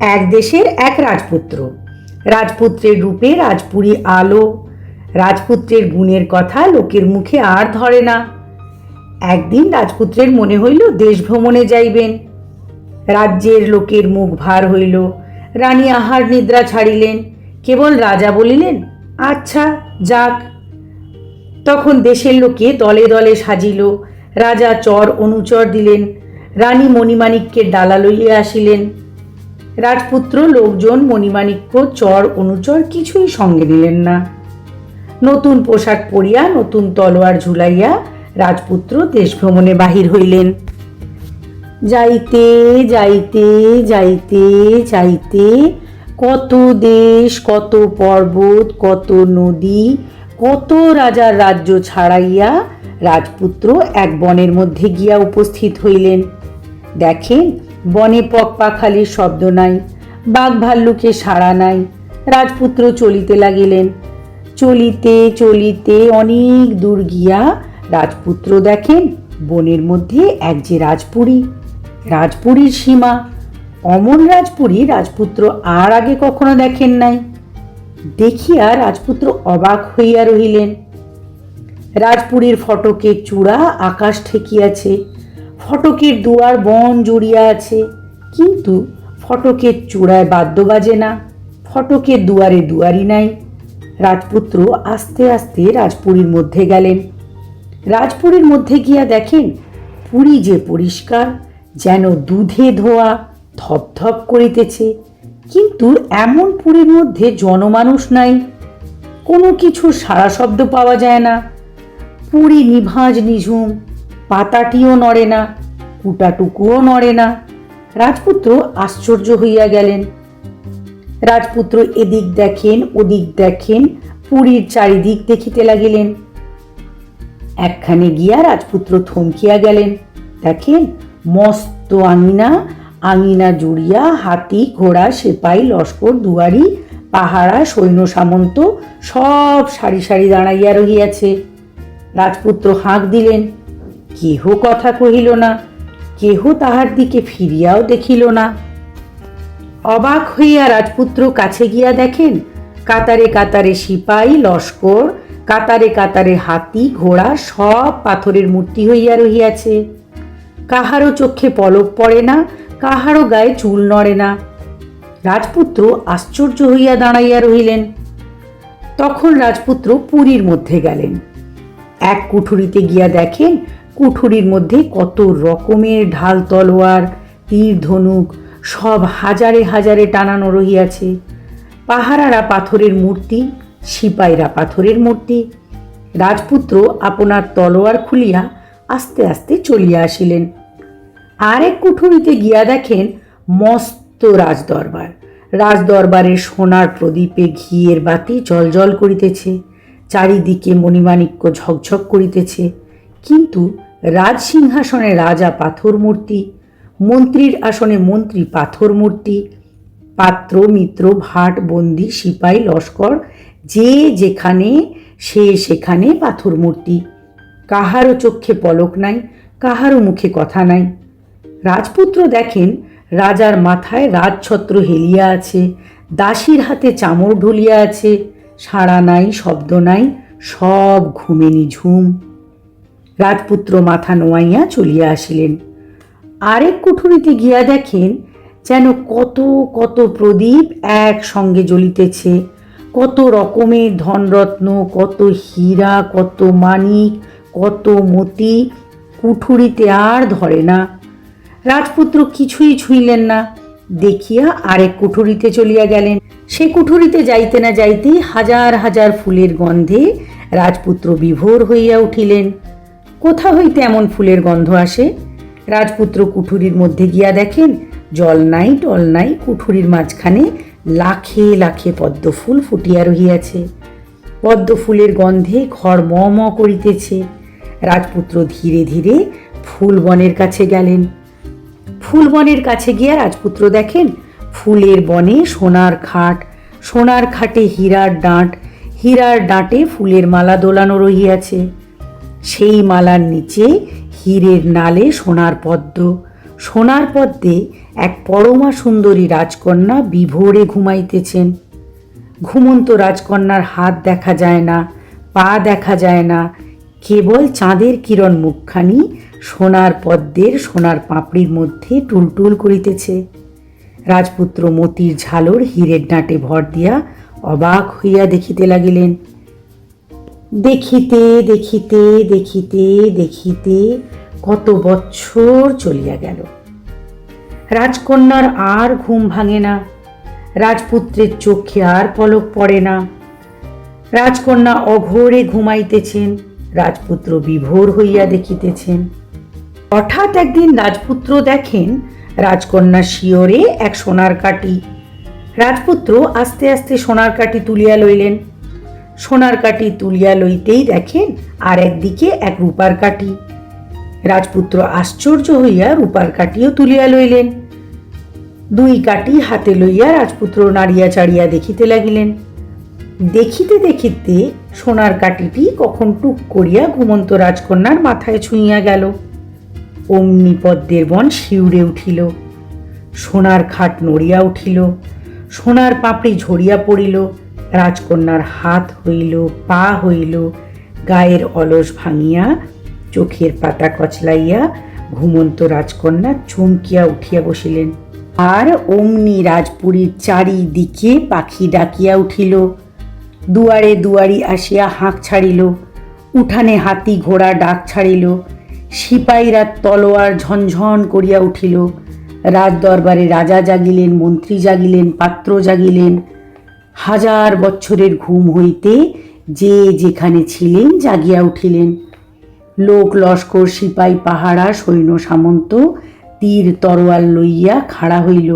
এক দেশের এক রাজপুত্র। রাজপুত্রের রূপে রাজপুরী আলো। রাজপুত্রের গুণের কথা লোকের মুখে আর ধরে না। একদিন রাজপুত্রের মনে হইল দেশ ভ্রমণে যাইবেন। রাজ্যের লোকের মুখ ভার হইল। রানী আহার নিদ্রা ছাড়িলেন। কেবল রাজা বলিলেন, আচ্ছা যাক। তখন দেশের লোকে দলে দলে সাজিল। রাজা চর অনুচর দিলেন। রানী মণিমাণিক্যের ডালা লইয়া আসিলেন। রাজপুত্র, লোকজন, মণিমাণিক্য, চর অনুচর কিছুই সঙ্গে নিলেন না। নতুন পোশাক পরিয়া, নতুন তলোয়ার ঝুলাইয়া রাজপুত্র দেশ ভ্রমণে বাহির হইলেন। যাইতে যাইতে যাইতে যাইতে কত দেশ, কত পর্বত, কত নদী, কত রাজার রাজ্য ছাড়াইয়া রাজপুত্র এক বনের মধ্যে গিয়া উপস্থিত হইলেন। দেখেন, বনে পকপাখালির শব্দ নাই, বাঘ ভাল্লুকের সাড়া নাই। রাজপুত্র চলিতে লাগিলেন। চলিতে চলিতে অনেক দূর গিয়া রাজপুত্র দেখেন বনের মধ্যে এক যে রাজপুরী, রাজপুরীর সীমা। অমন রাজপুরী রাজপুত্র আর আগে কখনো দেখেন নাই। দেখিয়া রাজপুত্র অবাক হইয়া রহিলেন। রাজপুরীর ফটকের চূড়া আকাশ ঠেকিয়াছে, ফটকের দুয়ার বন জড়িয়া আছে, কিন্তু ফটকের চূড়ায় বাদ্য বাজে না, ফটকের দুয়ারে দুয়ারি নাই। রাজপুত্র আস্তে আস্তে রাজপুরীর মধ্যে গেলেন। রাজপুরীর মধ্যে গিয়া দেখেন পুরী যে পরিষ্কার, যেন দুধে ধোয়া, ধপধপ করিতেছে। কিন্তু এমন পুরীর মধ্যে জনমানুষ নাই, কোনো কিছু সাড়া শব্দ পাওয়া যায় না। পুরী নিভাঁজ নিঝুম, পাতাটিও নড়ে না, কুটাটুকুও নড়ে না। রাজপুত্র আশ্চর্য হইয়া গেলেন। রাজপুত্র এদিক দেখেন, ওদিক দেখেন, পুরীর চারিদিক দেখিতে লাগিলেন। একখানে গিয়া রাজপুত্র থমকিয়া গেলেন। দেখেন মস্ত আঙিনা, আঙিনা জুড়িয়া হাতি, ঘোড়া, সেপাই, লস্কর, দুয়ারি, পাহারা, সৈন্য সামন্ত সব সারি সারি দাঁড়াইয়া রহিয়াছে। রাজপুত্র হাঁক দিলেন। কেহ কথা কহিল না, কেহ তাহার দিকে ফিরিয়াও দেখিল না। অবাক হইয়া রাজপুত্র কাছে গিয়া দেখেন কাতারে কাতারে সিপাই, লস্কর, কাতারে কাতারে হাতি, ঘোড়া সব পাথরের মূর্তি হইয়া রহিয়াছে। কাহারও চোখে পলক পড়ে না, কাহারও গায়ে চুল নড়ে না। রাজপুত্র আশ্চর্য হইয়া দাঁড়াইয়া রহিলেন। তখন রাজপুত্র পুরীর মধ্যে গেলেন। এক কুঠুরিতে গিয়া দেখেন কুঠুরির মধ্যে কত রকমের ঢাল তলোয়ার, তীর, ধনুক সব হাজারে হাজারে টানানো রহিয়াছে। পাহারারা পাথরের মূর্তি, সিপাইরা পাথরের মূর্তি। রাজপুত্র আপনার তলোয়ার খুলিয়া আস্তে আস্তে চলিয়া আসিলেন। আর এক কুঠুরিতে গিয়া দেখেন মস্ত রাজদরবার। রাজদরবারের সোনার প্রদীপে ঘিয়ের বাতি জলজল করিতেছে, চারিদিকে মণিমাণিক্য ঝকঝক করিতেছে। কিন্তু রাজসিংহাসনে রাজা পাথর মূর্তি, মন্ত্রীর আসনে মন্ত্রী পাথর মূর্তি, পাত্র, মিত্র, ভাট, বন্দি, সিপাই, লস্কর যে যেখানে সে সেখানে পাথর মূর্তি। কাহারও চক্ষে পলক নাই, কাহারও মুখে কথা নাই। রাজপুত্র দেখেন রাজার মাথায় রাজছত্র হেলিয়া আছে, দাসীর হাতে চামর ঢুলিয়া আছে। সাড়া নাই, শব্দ নাই, সব ঘুমে নিঝুম। রাজপুত্র মাথা নোয়াইয়া চলিয়া আসিলেন। আরেক কুঠুরিতে গিয়া দেখেন যেন কত কত প্রদীপ একসঙ্গে জ্বলিতেছে, কত রকমের ধনরত্ন, কত হীরা, কত মানিক, কত মতি। কুঠুরিতে আর ধরে না। রাজপুত্র কিছুই ছুঁইলেন না, দেখিয়া আরেক কুঠুরিতে চলিয়া গেলেন। সে কুঠুরিতে যাইতে না যাইতেই হাজার হাজার ফুলের গন্ধে রাজপুত্র বিভোর হইয়া উঠিলেন। কোথা হইতে এমন ফুলের গন্ধ আসে? রাজপুত্র কুঠুরির মধ্যে গিয়া দেখেন জল নাই, টল নাই, কুঠুরির মাঝখানে লাখে লাখে পদ্ম ফুল ফুটিয়া রহিয়াছে। পদ্ম ফুলের গন্ধে ঘর ম ম করিতেছে। রাজপুত্র ধীরে ধীরে ফুলবনের কাছে গেলেন। ফুলবনের কাছে গিয়া রাজপুত্র দেখেন ফুলের বনে সোনার খাট, সোনার খাটে হীরার ডাঁট, হীরার ডাঁটে ফুলের মালা দোলানো রহিয়াছে। সেই মালার নিচে হীরের নালে সোনার পদ্ম, সোনার পদ্মে এক পরমা সুন্দরী রাজকন্যা বিভোরে ঘুমাইতেছেন। ঘুমন্ত রাজকন্যার হাত দেখা যায় না, পা দেখা যায় না, কেবল চাঁদের কিরণ মুখখানি সোনার পদ্মের সোনার পাপড়ির মধ্যে টুলটুল করিতেছে। রাজপুত্র মতির ঝালর হীরের ডাঁটে ভর দিয়া অবাক হইয়া দেখিতে লাগিলেন। দেখিতে দেখিতে দেখিতে দেখিতে কত বৎসর চলিয়া গেল। রাজকন্যার আর ঘুম ভাঙে না, রাজপুত্রের চোখে আর পলক পড়ে না। রাজকন্যা অঘোরে ঘুমাইতেছেন, রাজপুত্র বিভোর হইয়া দেখিতেছেন। হঠাৎ একদিন রাজপুত্র দেখেন রাজকন্যার শিয়রে এক সোনার কাঠি। রাজপুত্র আস্তে আস্তে সোনার কাঠি তুলিয়া লইলেন। সোনার কাঠি তুলিয়া লইতেই দেখেন আর একদিকে এক রূপার কাঠি। রাজপুত্র আশ্চর্য হইয়া রূপার কাঠিও তুলিয়া লইলেন। দুই কাঠি হাতে লইয়া রাজপুত্র নাড়িয়া চাড়িয়া দেখিতে লাগিলেন। দেখিতে দেখিতে সোনার কাঠিটি কখন টুক করিয়া ঘুমন্ত রাজকন্যার মাথায় ছুঁইয়া গেল। অমনি পদ্মের বন শিউরে উঠিল, সোনার খাট নড়িয়া উঠিল, সোনার পাপড়ি ঝরিয়া পড়িল, রাজকন্যার হাত হইল, পা হইল, গায়ের অলস ভাঙিয়া চোখের পাতা কচলাইয়া ঘুমন্ত রাজকন্যা চমকিয়া উঠিয়া বসিলেন। আর অমনি রাজপুরীর চারিদিকে পাখি ডাকিয়া উঠিল, দুয়ারে দুয়ারি আসিয়া হাঁক ছাড়িল, উঠানে হাতি ঘোড়া ডাক ছাড়িল, সিপাহীরা তলোয়ার ঝনঝন করিয়া উঠিল। রাজ দরবারে রাজা জাগিলেন, মন্ত্রী জাগিলেন, পাত্র জাগিলেন। হাজার বছরের ঘুম হইতে যে যেখানে ছিলেন জাগিয়া উঠিলেন। লোক লস্কর, সিপাহী পাহারা, সৈন্য সামন্ত তীর তরোয়াল লইয়া খাড়া হইল।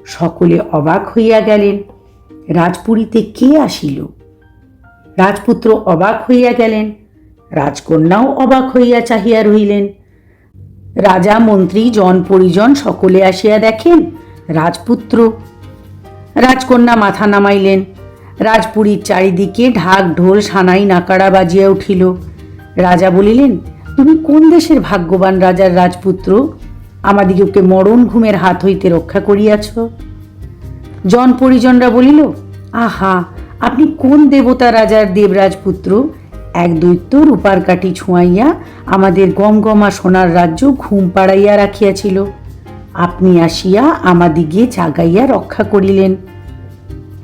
সকলে অবাক হইয়া গেলেন, রাজপুরীতে কে আসিল? রাজপুত্র অবাক হইয়া গেলেন, রাজকন্যাও অবাক হইয়া চাহিয়া রহিলেন। রাজা, মন্ত্রী, জন পরিজন সকলে আসিয়া দেখেন রাজপুত্র। রাজকন্যা মাথা নামাইলেন। রাজপুরীর চারিদিকে ঢাক ঢোল সানাই নাকাড়া বাজিয়া উঠিল। রাজা বলিলেন, তুমি কোন দেশের ভাগ্যবান রাজার রাজপুত্র, আমাদিগকে মরণ ঘুমের হাত হইতে রক্ষা করিয়াছ? জন পরিজনরা বলিল, আহা, আপনি কোন দেবতা রাজার দেবরাজপুত্র? এক দৈত্য রূপার কাঠি ছোঁয়াইয়া আমাদের গমগমা সোনার রাজ্য ঘুম পাড়াইয়া রাখিয়াছিল। আপনি আসিয়া আমাদিগে জাগাইয়া রক্ষা করিলেন।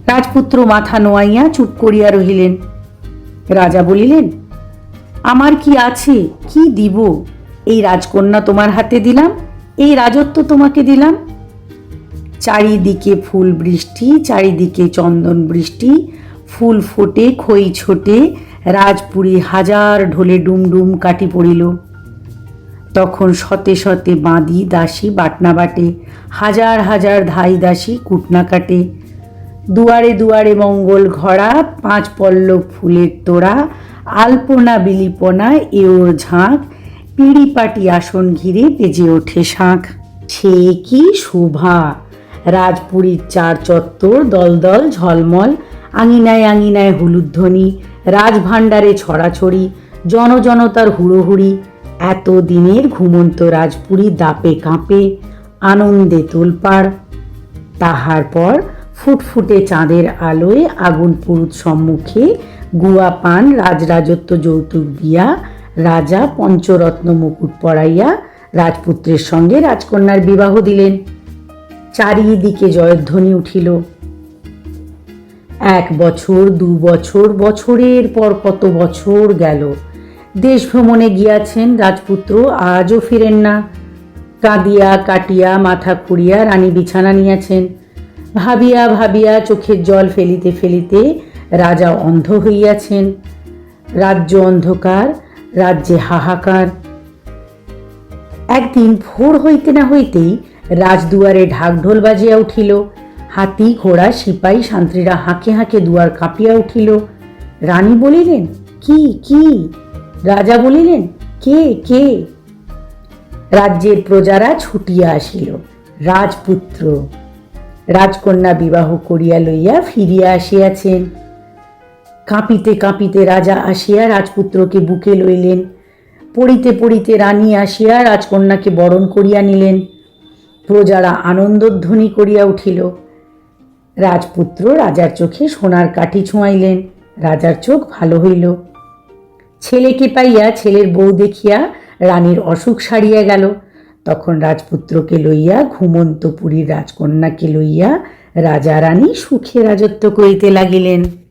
রাজপুত্র মাথা নোয়াইয়া চুপ করিয়া রহিলেন। রাজা বলিলেন, আমার কি আছে, কি দিব? এই রাজকন্যা তোমার হাতে দিলাম, এই রাজত্ব তোমাকে দিলাম। চারিদিকে ফুল বৃষ্টি, চারিদিকে চন্দন বৃষ্টি, ফুল ফোটে, খই ছোটে, রাজপুরী হাজার ঢোলে ডুমডুম কাটি পড়িল। তখন শতে শতে বাঁধি দাসী বাটনা বাটে, হাজার হাজার ধাই দাসী কুটনা কাটে। দুয়ারে দুয়ারে মঙ্গল ঘরা, পাঁচ পল্লব ফুলের তোড়া, আলপনা বিলিপনা এওর ঝাঁক, পিড়িপাটি আসন ঘিরে বেজে ওঠে শাঁখ। সে কি শোভা! রাজপুরীর চার চত্বর দলদল ঝলমল, আঙিনায় আঙিনায় হুলুধ্বনি, রাজভাণ্ডারে ছড়াছড়ি, জনজনতার হুড়োহুড়ি। এত দিনের ঘুমন্ত রাজপুরী দাপে কাঁপে, আনন্দে তোলপাড়। তাহার পর ফুটফুটে চাঁদের আলোয় আগুন পুরুত সম্মুখে গুয়া পান রাজরাজত্ব যৌতুক দিয়া রাজা পঞ্চরত্ন মুকুট পরাইয়া রাজপুত্রের সঙ্গে রাজকন্যার বিবাহ দিলেন। চারিদিকে জয়ধ্বনি উঠিল। এক বছর, দু বছর, বছরের পর কত বছর গেল। দেশ ভ্রমণে গিয়াছেন রাজপুত্র, আজও ফিরেন না। কাঁদিয়া কাটিয়া মাথা খুঁড়িয়া রানী বিছানা নিয়াছেন। ভাবিয়া ভাবিয়া চোখের জল ফেলিতে ফেলিতে রাজা অন্ধ হইয়াছেন। রাজ্য অন্ধকার, রাজ্যে হাহাকার। একদিন ভোর হইতে না হইতেই রাজদুয়ারে ঢাকঢোল বাজিয়া উঠিল। হাতি ঘোড়া সিপাহী শান্ত্রীরা হাঁকে হাঁকে দুয়ার কাঁপিয়া উঠিল। রানী বলিলেন, কি কি? রাজা বলিলেন, কে কে? রাজ্যের প্রজারা ছুটিয়া আসিল। রাজপুত্র রাজকন্যা বিবাহ করিয়া লইয়া ফিরিয়া আসিয়াছেন। কাঁপিতে কাঁপিতে রাজা আসিয়া রাজপুত্রকে বুকে লইলেন। পড়িতে পড়িতে রানী আসিয়া রাজকন্যাকে বরণ করিয়া নিলেন। প্রজারা আনন্দধ্বনি করিয়া উঠিল। রাজপুত্র রাজার চোখে সোনার কাঠি ছোঁয়াইলেন। রাজার চোখ ভালো হইল। ছেলেকে পাইয়া ছেলের বউ দেখিয়া রানীর অসুখ সারিয়া গেল। তখন রাজপুত্রকে লইয়া ঘুমন্তপুরীর রাজকন্যাকে লইয়া রাজা রানী সুখে রাজত্ব করিতে লাগিলেন।